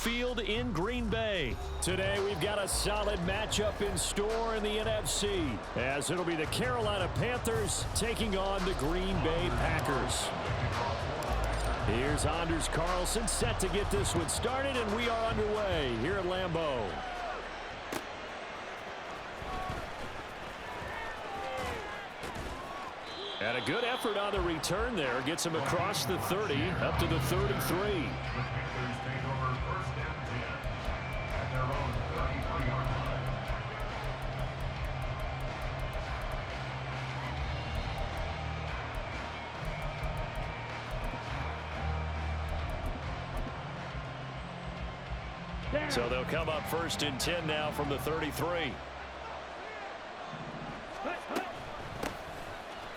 Field in Green Bay. Today we've got a solid matchup in store in the NFC, as it'll be the Carolina Panthers taking on the Green Bay Packers. Here's Anders Carlson set to get this one started, and we are underway here at Lambeau. And a good effort on the return there. Gets him across the 30, up to the 33. So they'll come up 1st and 10 now from the 33.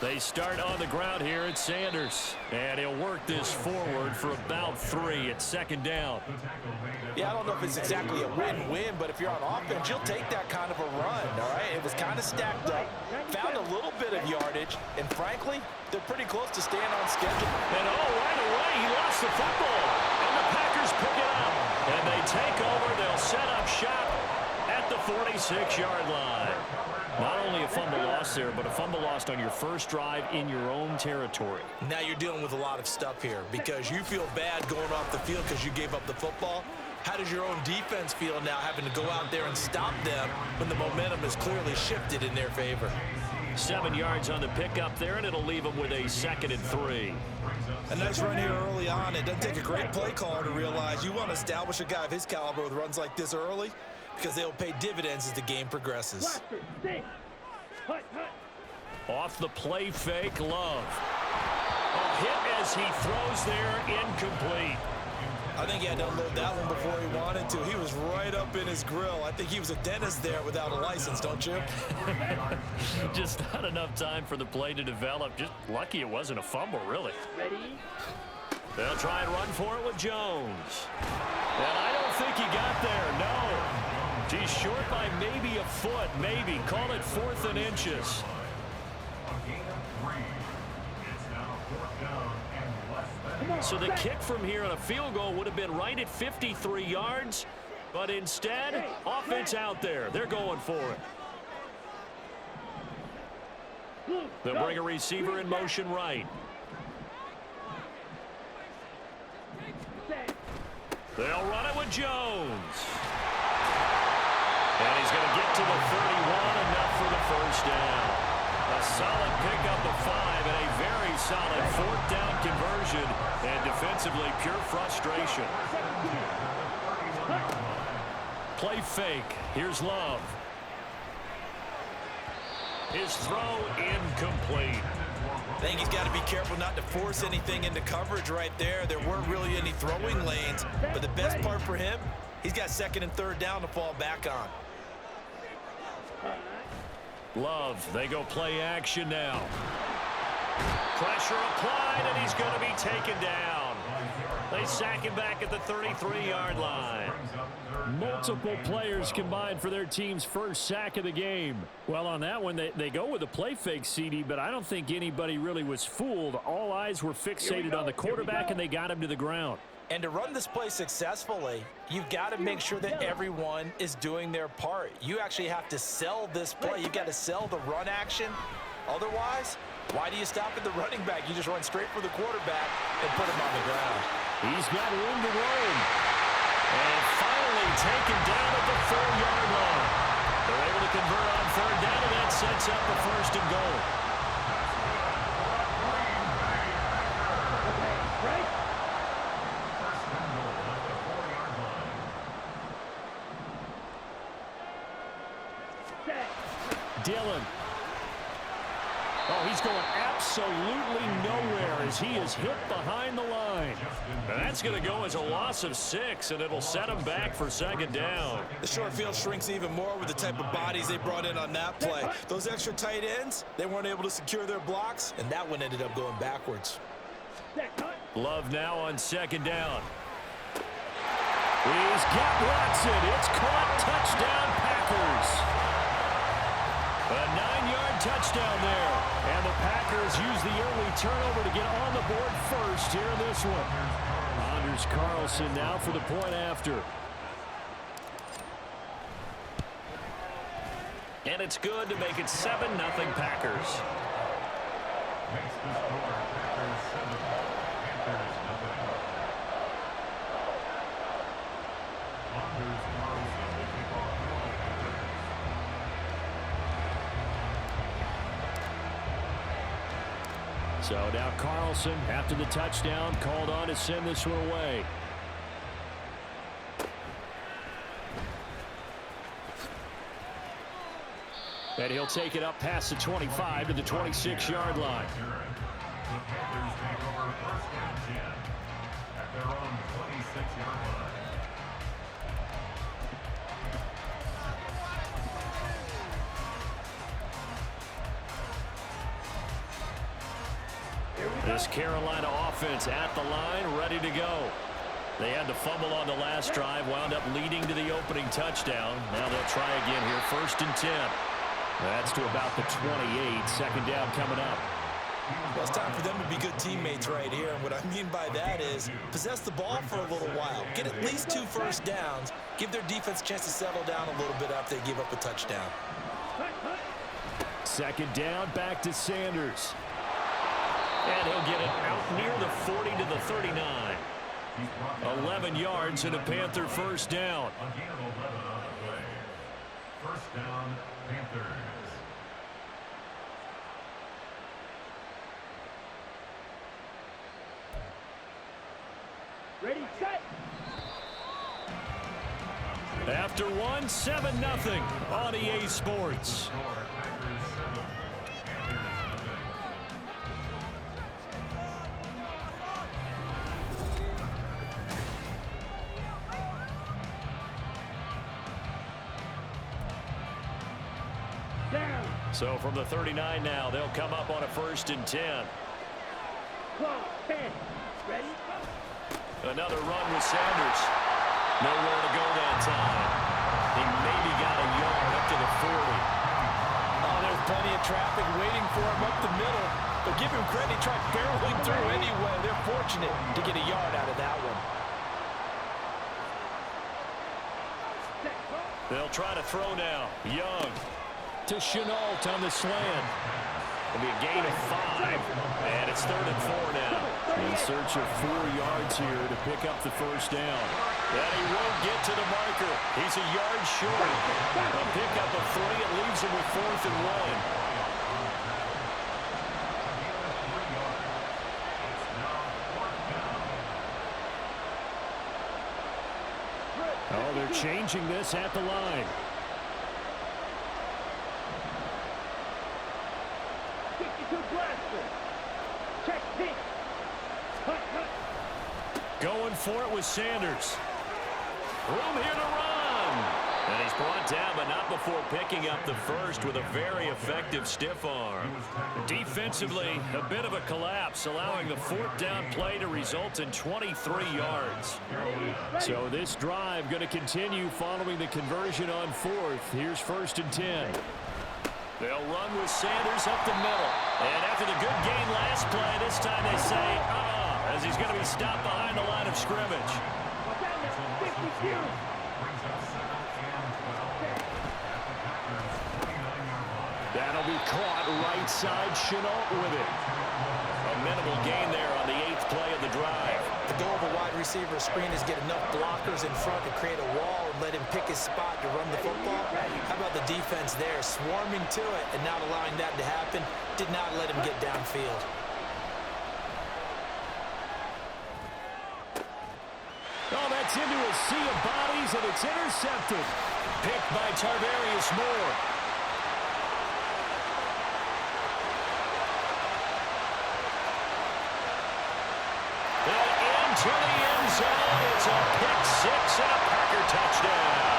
They start on the ground here at Sanders. And he'll work this forward for about 3 at 2nd down. Yeah, I don't know if it's exactly a win-win, but if you're on offense, you'll take that kind of a run, all right? It was kind of stacked up, found a little bit of yardage, and frankly, they're pretty close to staying on schedule. And right away, he lost the football. And the Packers pick it up. And they take over. They'll set up shop at the 46-yard line. Not only a fumble loss there, but a fumble lost on your first drive in your own territory. Now you're dealing with a lot of stuff here because you feel bad going off the field because you gave up the football. How does your own defense feel now having to go out there and stop them when the momentum is clearly shifted in their favor? 7 yards on the pickup there, and it'll leave them with a 2nd and 3. A nice run here early on. It doesn't take a great play caller to realize you want to establish a guy of his caliber with runs like this early because they'll pay dividends as the game progresses. Off the play fake, Love. A hit as he throws there, incomplete. I think he had to unload that one before he wanted to. He was right up in his grill. I think he was a dentist there without a license, don't you? Just not enough time for the play to develop. Just lucky it wasn't a fumble, really. Ready? They'll try and run for it with Jones. And I don't think he got there, no. He's short by maybe a foot, maybe. Call it 4th and inches. So the kick from here on a field goal would have been right at 53 yards, but instead, offense out there. They're going for it. They'll bring a receiver in motion right. They'll run it with Jones. And he's going to get to the 31, enough for the 1st down. A solid pickup of 5 and a very solid 4th down conversion. And defensively, pure frustration. Play fake. Here's Love. His throw incomplete. I think he's got to be careful not to force anything into coverage right there. There weren't really any throwing lanes. But the best part for him, he's got 2nd and 3rd down to fall back on. Love, they go play action now. Pressure applied, and he's going to be taken down. They sack him back at the 33-yard line. Multiple players combined for their team's first sack of the game. Well, on that one, they go with a play fake, CD, but I don't think anybody really was fooled. All eyes were fixated on the quarterback, and they got him to the ground. And to run this play successfully, you've got to make sure that everyone is doing their part. You actually have to sell this play. You've got to sell the run action. Otherwise, why do you stop at the running back? You just run straight for the quarterback and put him on the ground. He's got room to roam. And finally taken down at the 4-yard line. They're able to convert on 3rd down, and that sets up the 1st and goal. Dillon. Oh, he's going absolutely nowhere as he is hit behind the line. And that's going to go as a loss of 6, and it'll set him back for 2nd down. The short field shrinks even more with the type of bodies they brought in on that play. Those extra tight ends, they weren't able to secure their blocks, and that one ended up going backwards. Love now on 2nd down. He's got Watson. It's caught. Touchdown, Packers. A 9-yard touchdown there. And the Packers use the early turnover to get on the board first here in this one. Here's Carlson now for the point after. And it's good to make it 7-0 Packers. Makes the score Packers 7, Panthers nothing. Anders Carlson will kick off for the Panthers. So now Carlson, after the touchdown, called on to send this one away. And he'll take it up past the 25 to the 26-yard line. The Panthers take over 1st and 10 at their own 26-yard line. This Carolina offense at the line, ready to go. They had to fumble on the last drive, wound up leading to the opening touchdown. Now they'll try again here, 1st and 10. That's to about the 28, 2nd down coming up. Well, it's time for them to be good teammates right here. And what I mean by that is possess the ball for a little while. Get at least 2 first downs. Give their defense a chance to settle down a little bit after they give up a touchdown. 2nd down, back to Sanders. And he'll get it out near the 40 to the 39. 11 yards and a Panther 1st down. Again, 11 on the play. 1st down, Panthers. Ready, set. After one, 7-0 on EA Sports. Packers 7, Panthers nothing. Down. So from the 39 now, they'll come up on a 1st and 10. 12, 10. Ready? Another run with Sanders. Nowhere to go that time. He maybe got a yard up to the 40. Oh, there's plenty of traffic waiting for him up the middle. But give him credit, he tried barreling through anyway. They're fortunate to get a yard out of that one. They'll try to throw now. Young to Chenault on the slant. It'll be a gain of 5. And it's 3rd and 4 now. In search of 4 yards here to pick up the 1st down. And he won't get to the marker. He's a yard short. A pickup of 3. It leaves him with 4th and 1. Oh, they're changing this at the line. 62 blaster. Check pink. Cut, cut. Going for it with Sanders. Room here to run. And he's brought down, but not before picking up the 1st with a very effective stiff arm. Defensively, a bit of a collapse, allowing the 4th down play to result in 23 yards. So this drive going to continue following the conversion on 4th. Here's 1st and 10. They'll run with Sanders up the middle. And after the good gain last play, this time they say, as he's going to be stopped behind the line of scrimmage. Down there, 52. Brings up 2nd and 12 at the Packers 29-yard line. That'll be caught right side. Chenault with it. A minimal gain there on the 8th play of the drive. The goal of a wide receiver screen is get enough blockers in front to create a wall and let him pick his spot to run the football. How about the defense there, swarming to it and not allowing that to happen? Did not let him get downfield. Oh, that's into a sea of bodies, and it's intercepted. Picked by Tarvarius Moore. And into the end zone. It's a pick 6 and a Packer touchdown.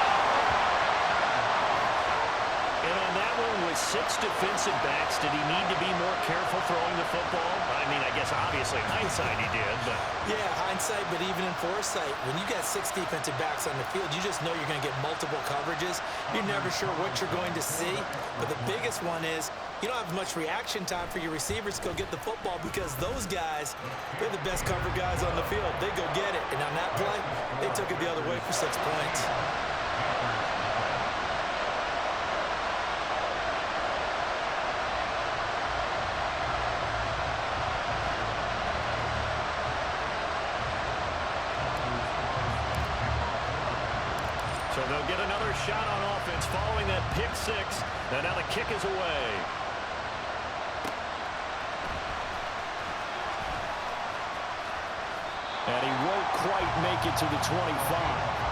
And on that one with 6 Pats defensive backs, did he need to be more careful throwing the football? I mean, I guess obviously in hindsight he did, but... Yeah, hindsight, but even in foresight, when you got 6 defensive backs on the field, you just know you're going to get multiple coverages. You're never sure what you're going to see. But the biggest one is you don't have much reaction time for your receivers to go get the football because those guys, they're the best cover guys on the field. They go get it. And on that play, they took it the other way for 6 points. So they'll get another shot on offense following that pick 6. And now the kick is away. And he won't quite make it to the 25.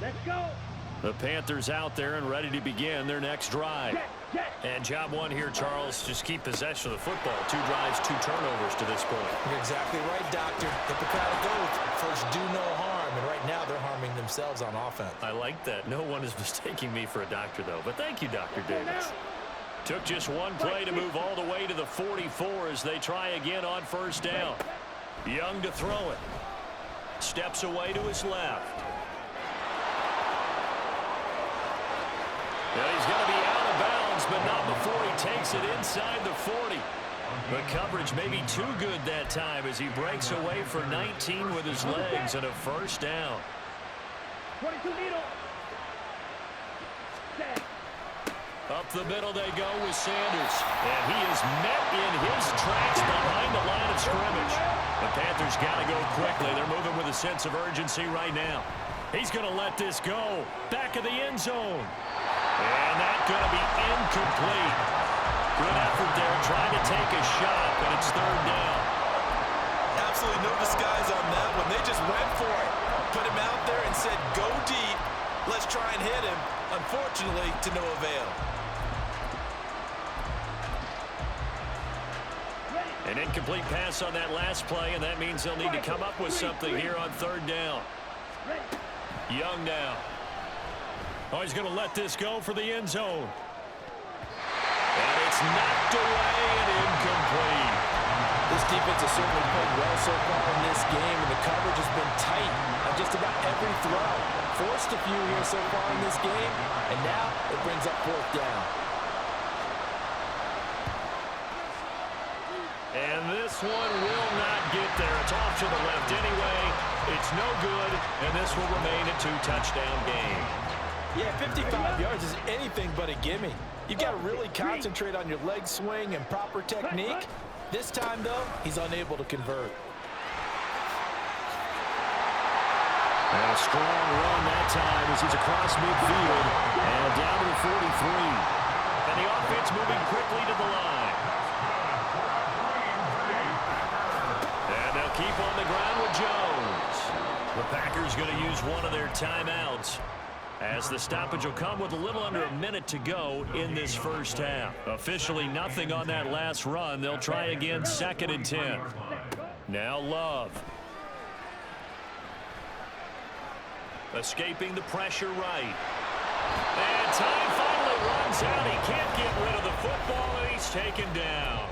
Let's go. The Panthers out there and ready to begin their next drive. And job one here, Charles, just keep possession of the football. 2 drives, 2 turnovers to this point. You're exactly right, Doctor. Hippocratic oath. First, do no harm. And right now, they're harming themselves on offense. I like that. No one is mistaking me for a doctor, though. But thank you, Dr. Davis. Took just one play to move all the way to the 44 as they try again on first down. Young to throw it. Steps away to his left. And he's going to be out of bounds, but not before he takes it inside the 40. The coverage may be too good that time as he breaks away for 19 with his legs and a first down. 22 needle. Set. Up the middle they go with Sanders. And he is met in his tracks behind the line of scrimmage. The Panthers got to go quickly. They're moving with a sense of urgency right now. He's going to let this go. Back of the end zone. And that's going to be incomplete. Good effort there, trying to take a shot, but it's 3rd down. Absolutely no disguise on that one. They just went for it. Put him out there and said, go deep. Let's try and hit him. Unfortunately, to no avail. An incomplete pass on that last play, and that means they'll need to come up with something here on 3rd down. Young now. Oh, he's going to let this go for the end zone. And it's knocked away and incomplete. This defense has certainly played well so far in this game, and the coverage has been tight on just about every throw. Forced a few here so far in this game, and now it brings up 4th down. And this one will not get there. It's off to the left anyway. It's no good, and this will remain a 2-touchdown game. Yeah, 55 yards is anything but a gimme. You've got to really concentrate on your leg swing and proper technique. This time, though, he's unable to convert. And a strong run that time as he's across midfield and down to the 43. And the offense moving quickly to the line. And they'll keep on the ground with Jones. The Packers going to use one of their timeouts, as the stoppage will come with a little under a minute to go in this first half. Officially nothing on that last run. They'll try again 2nd and 10. Now Love. Escaping the pressure right. And time finally runs out. He can't get rid of the football, and he's taken down.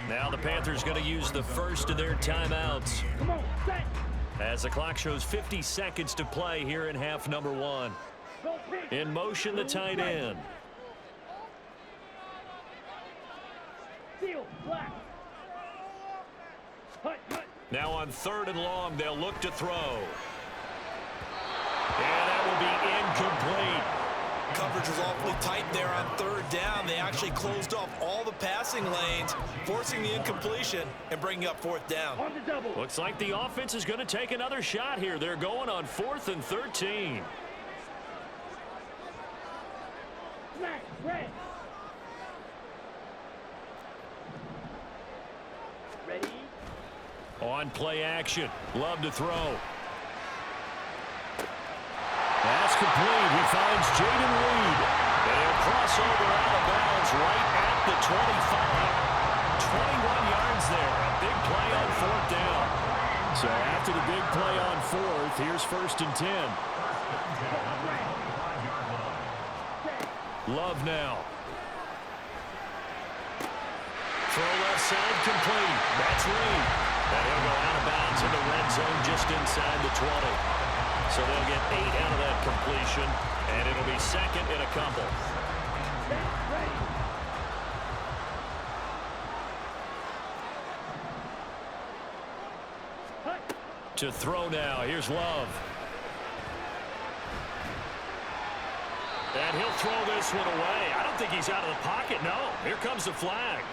Now the Panthers going to use the first of their timeouts. Come on, set. As the clock shows 50 seconds to play here in half number 1. Go pitch. In motion, the tight end. Seal, black. Hut, hut. Now on 3rd and long, they'll look to throw. And that will be incomplete. Coverage was awfully tight there on 3rd down. They actually closed off all the passing lanes, forcing the incompletion and bringing up 4th down. On the double. Looks like the offense is going to take another shot here. They're going on 4th and 13. Smack. Red. Ready. On play action. Love to throw. That's complete. He finds Jaden Reed. And he'll cross over out of bounds right at the 25. 21 yards there. A big play on 4th down. So after the big play on 4th, here's 1st and 10. Love now. Throw left side complete. That's Reed. And he'll go out of bounds in the red zone just inside the 20. So they'll get 8 out of that completion, and it'll be 2nd and a couple. To throw now. Here's Love. And he'll throw this one away. I don't think he's out of the pocket. No. Here comes the flag.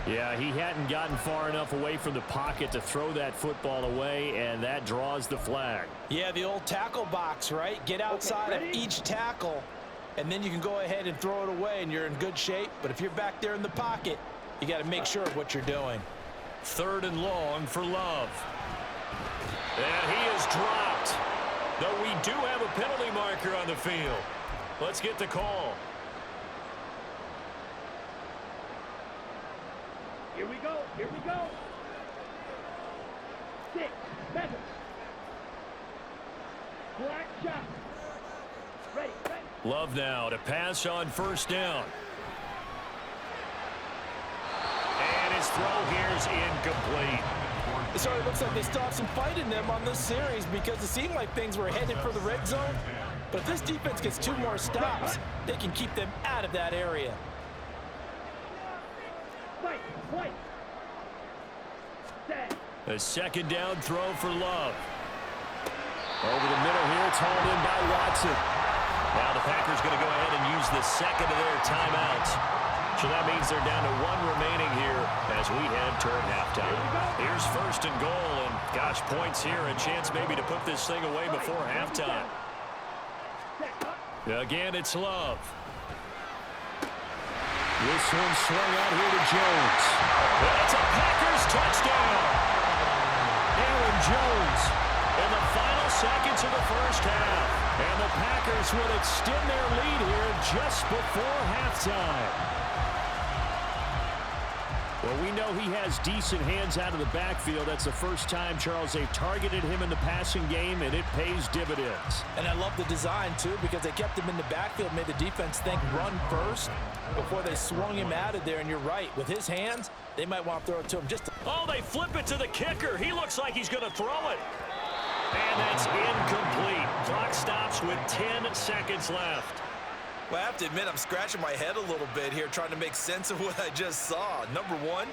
Yeah, he hadn't gotten far enough away from the pocket to throw that football away, and that draws the flag. Yeah, the old tackle box, right? Get outside of each tackle, and then you can go ahead and throw it away, and you're in good shape. But if you're back there in the pocket, you got to make sure of what you're doing. 3rd and long for Love. And he is dropped. Though we do have a penalty marker on the field. Let's get the call. Here we go. Here we go. 6, 7. Black shot. Ready. Love now to pass on 1st down. And his throw here is incomplete. It sort of looks like they stopped some fight in them on this series because it seemed like things were headed for the red zone. But if this defense gets 2 more stops, they can keep them out of that area. Fight. A 2nd down throw for Love. Over the middle here, it's hauled in by Watson. Now the Packers going to go ahead and use the 2nd of their timeouts. So that means they're down to 1 remaining here as we head toward halftime. Here's 1st and goal, and gosh, points here, a chance maybe to put this thing away before halftime. Again, it's Love. This one swung out here to Jones. That's a Packers touchdown. Aaron Jones in the final seconds of the 1st half. And the Packers will extend their lead here just before halftime. Well, we know he has decent hands out of the backfield. That's the first time, Charles, they've targeted him in the passing game, and it pays dividends. And I love the design, too, because they kept him in the backfield, made the defense think run first before they swung him out of there. And you're right, with his hands, they might want to throw it to him just Oh, they flip it to the kicker. He looks like he's going to throw it. And that's incomplete. Clock stops with 10 seconds left. Well, I have to admit, I'm scratching my head a little bit here trying to make sense of what I just saw. Number 1,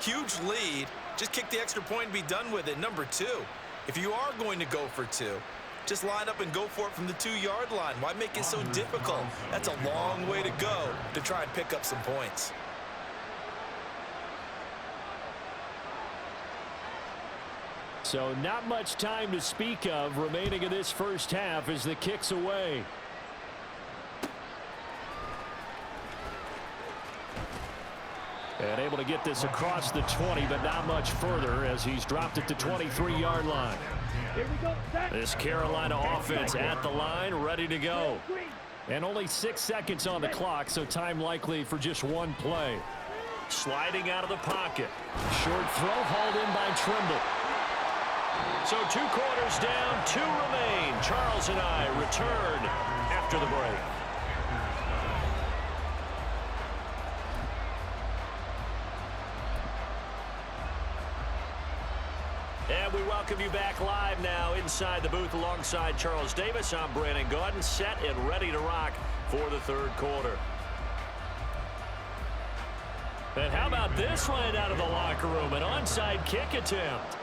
huge lead. Just kick the extra point and be done with it. Number 2, if you are going to go for 2, just line up and go for it from the 2-yard line. Why make it so difficult? That's a long way to go to try and pick up some points. So not much time to speak of remaining in this 1st half as the kick's away. And able to get this across the 20, but not much further as he's dropped it to 23-yard line. Here we go. This Carolina offense at the line, ready to go. And only 6 seconds on the clock, so time likely for just 1 play. Sliding out of the pocket. Short throw hauled in by Trimble. So 2 quarters down, 2 remain. Charles and I return after the break. And we welcome you back live now inside the booth alongside Charles Davis. I'm Brandon Gaudin, set and ready to rock for the 3rd quarter. And how about this one out of the locker room? An onside kick attempt.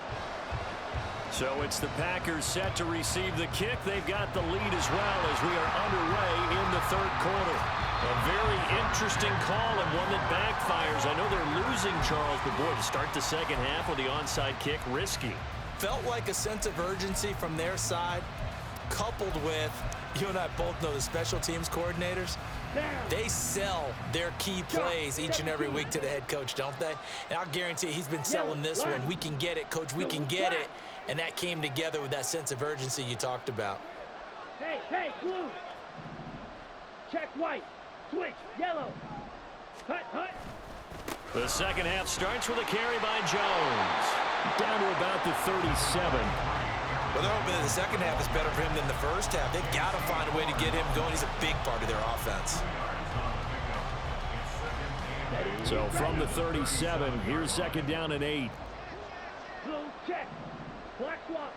So it's the Packers set to receive the kick. They've got the lead as well as we are underway in the third quarter. A very interesting call and one that backfires. I know they're losing, Charles, but boy, to start the second half with the onside kick, risky. Felt like a sense of urgency from their side, coupled with, you and I both know the special teams coordinators. They sell their key plays each and every week to the head coach, don't they? And I'll guarantee he's been selling this one. We can get it, coach, we can get it. And that came together with that sense of urgency you talked about. Hey, blue. Check white. Switch, yellow. Hut. The second half starts with a carry by Jones. Down to about the 37. Well, they're hoping that the second half is better for him than the first half. They've got to find a way to get him going. He's a big part of their offense. So from the 37, here's second down and 8. Blue, check. Black swap.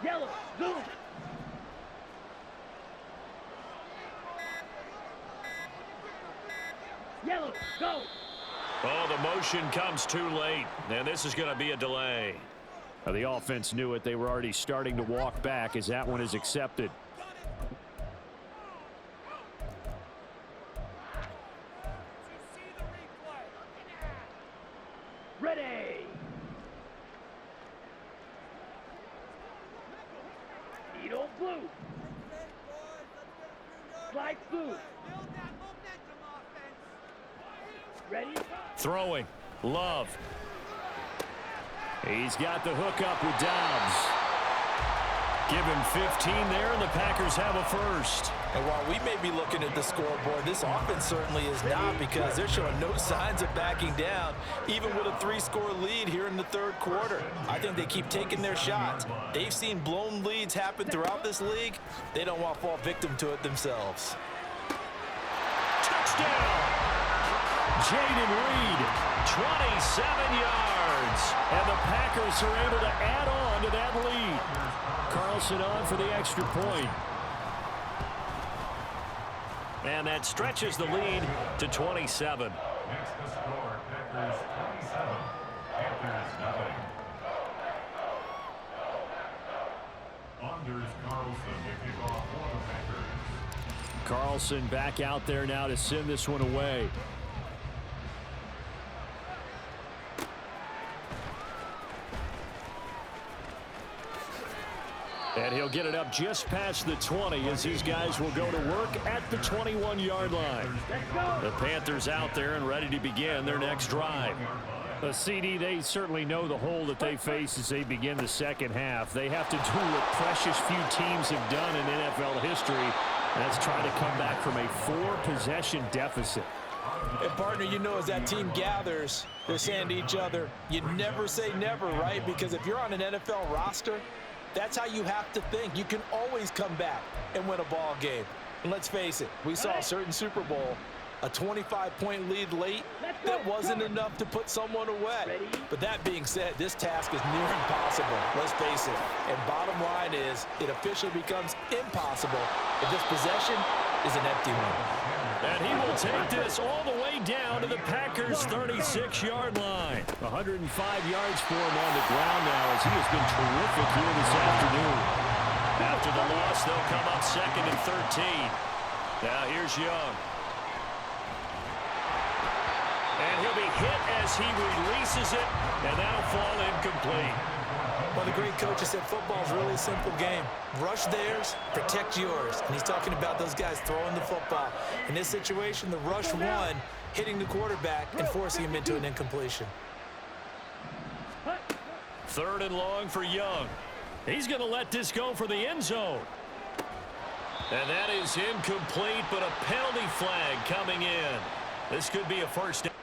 Yellow, zoom. Yellow, go. Oh, the motion comes too late, and this is going to be a delay. Now, the offense knew it. They were already starting to walk back as that one is accepted. Ready. Edo blue. Slide blue. Ready? Throwing. Love. He's got the hook up with Dobbs. Give him 15 there, and the Packers have a first. And while we may be looking at the scoreboard, this offense certainly is not, because they're showing no signs of backing down, even with a 3-score lead here in the third quarter. I think they keep taking their shots. They've seen blown leads happen throughout this league. They don't want to fall victim to it themselves. Touchdown! Jaden Reed, 27 yards. And the Packers are able to add on to that lead. Carlson on for the extra point. And that stretches the lead to 27. Next to score, Packers 27, Panthers nothing. Anders Carlson to kick off for the Packers. Carlson back out there now to send this one away. And he'll get it up just past the 20 as these guys will go to work at the 21-yard line. The Panthers out there and ready to begin their next drive. The CD, they certainly know the hole that they face as they begin the second half. They have to do what precious few teams have done in NFL history, and that's try to come back from a 4-possession deficit. And partner, you know, as that team gathers, they're saying to each other, you never say never, right? Because if you're on an NFL roster, that's how you have to think. You can always come back and win a ball game. And let's face it, we saw a certain Super Bowl, a 25-point lead late. That wasn't enough to put someone away. But that being said, this task is near impossible. Let's face it. And bottom line is, it officially becomes impossible if this possession is an empty one. And he will take this all the way down to the Packers' 36-yard line. 105 yards for him on the ground now as he has been terrific here this afternoon. After the loss, they'll come up second and 13. Now here's Young. And he'll be hit as he releases it, and that'll fall incomplete. Well, the great coach has said football is really a simple game. Rush theirs, protect yours. And he's talking about those guys throwing the football. In this situation, the rush one, hitting the quarterback and forcing him into an incompletion. Third and long for Young. He's going to let this go for the end zone. And that is incomplete, but a penalty flag coming in. This could be a first down.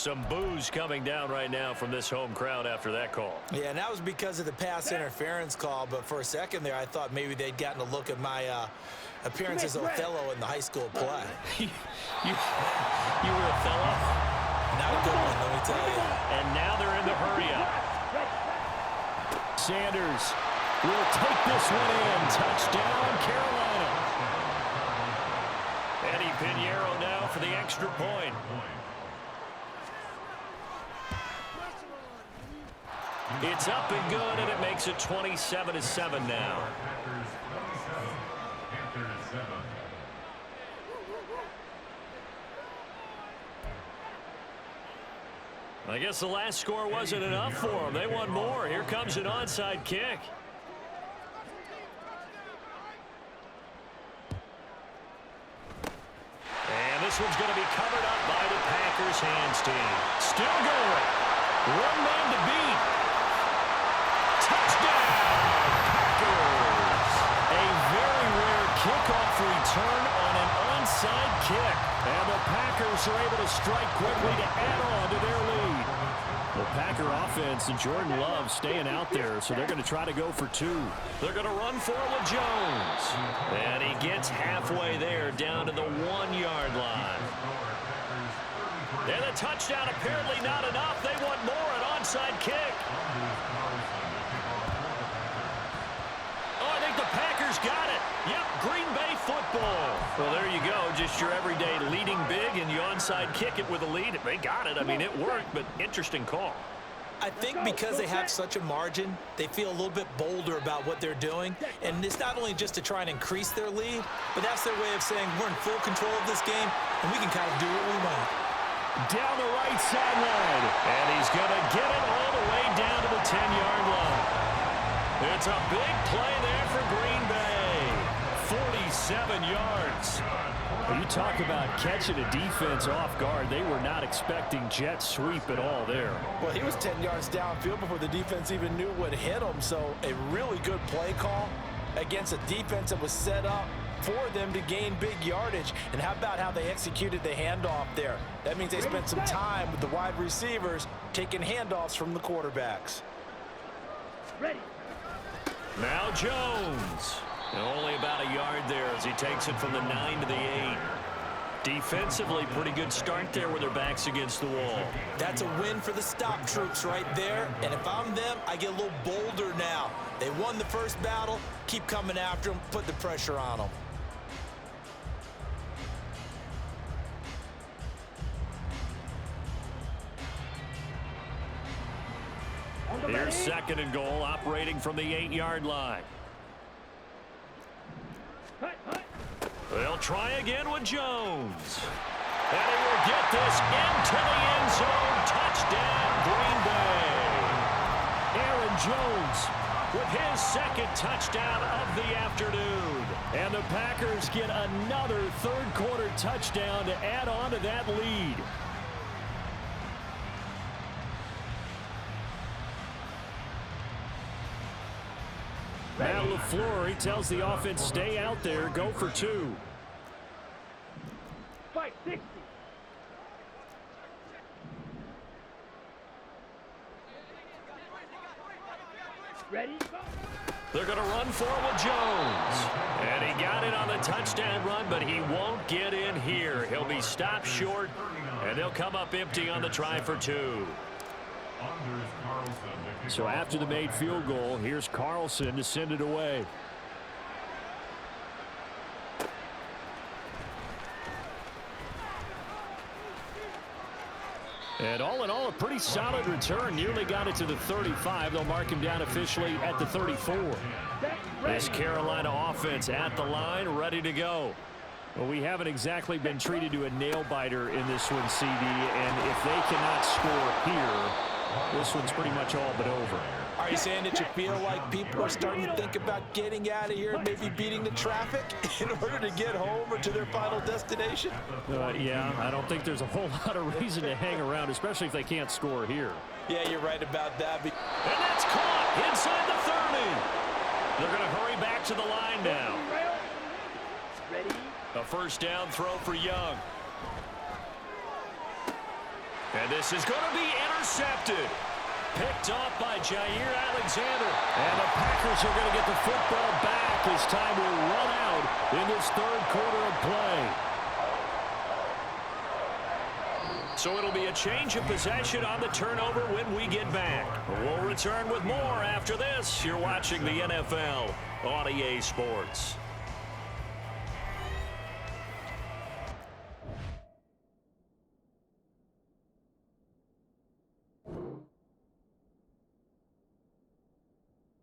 Some boos coming down right now from this home crowd after that call. Yeah, and that was because of the pass interference call, but for a second there, I thought maybe they'd gotten a look at my appearance as Othello in the high school play. you were Othello? Not a good one, let me tell you. And now they're in the hurry-up. Sanders will take this one in. Touchdown, Carolina. Eddie Pinheiro now for the extra point. It's up and good, and it makes it 27-7 now. I guess the last score wasn't enough for them. They want more. Here comes an onside kick. And this one's going to be covered up by the Packers hands team. Still going. One man to beat. Touchdown, Packers. A very rare kickoff return on an onside kick. And the Packers are able to strike quickly to add on to their lead. The Packer offense and Jordan Love staying out there, so they're going to try to go for two. They're going to run for it with Jones. And he gets halfway there down to the 1-yard line. And a touchdown apparently not enough. They want more, an onside kick. Oh, I think the Packers got it. Yep, Green Bay football. Well, there you go. Just your everyday leading big, and you onside kick it with a lead. They got it. I mean, it worked, but interesting call. I think because they have such a margin, they feel a little bit bolder about what they're doing. And it's not only just to try and increase their lead, but that's their way of saying we're in full control of this game, and we can kind of do what we want. Down the right sideline. And he's going to get it all the way down to the 10-yard line. It's a big play there for Green Bay. 47 yards. You talk about catching a defense off guard. They were not expecting jet sweep at all there. Well, he was 10 yards downfield before the defense even knew what hit him. So a really good play call against a defense that was set up for them to gain big yardage. And how about how they executed the handoff there? That means they spent some time with the wide receivers taking handoffs from the quarterbacks. Ready. Now Jones. And only about a yard there as he takes it from the 9 to the 8. Defensively, pretty good start there with their backs against the wall. That's a win for the stop troops right there. And if I'm them, I get a little bolder now. They won the first battle. Keep coming after them. Put the pressure on them. Here's second and goal, operating from the 8-yard line. They'll try again with Jones. And he will get this into the end zone. Touchdown, Green Bay. Aaron Jones with his second touchdown of the afternoon. And the Packers get another third-quarter touchdown to add on to that lead. Matt LaFleur, he tells the offense, stay out there, go for two. 560. Ready? They're going to run for it with Jones. And he got it on the touchdown run, but he won't get in here. He'll be stopped short, and they'll come up empty on the try for two. So after the made field goal, here's Carlson to send it away. And all in all, a pretty solid return. Nearly got it to the 35. They'll mark him down officially at the 34. This Carolina offense at the line, ready to go. Well, we haven't exactly been treated to a nail-biter in this one, CD. And if they cannot score here, this one's pretty much all but over. Are you saying that you feel like people are starting to think about getting out of here and maybe beating the traffic in order to get home or to their final destination? Yeah, I don't think there's a whole lot of reason to hang around, especially if they can't score here. Yeah, you're right about that. And that's caught inside the 30. They're going to hurry back to the line now. Ready? A first down throw for Young. And this is going to be intercepted. Picked off by Jair Alexander. And the Packers are going to get the football back as time will run out in this third quarter of play. So it'll be a change of possession on the turnover when we get back. We'll return with more after this. You're watching the NFL on EA Sports.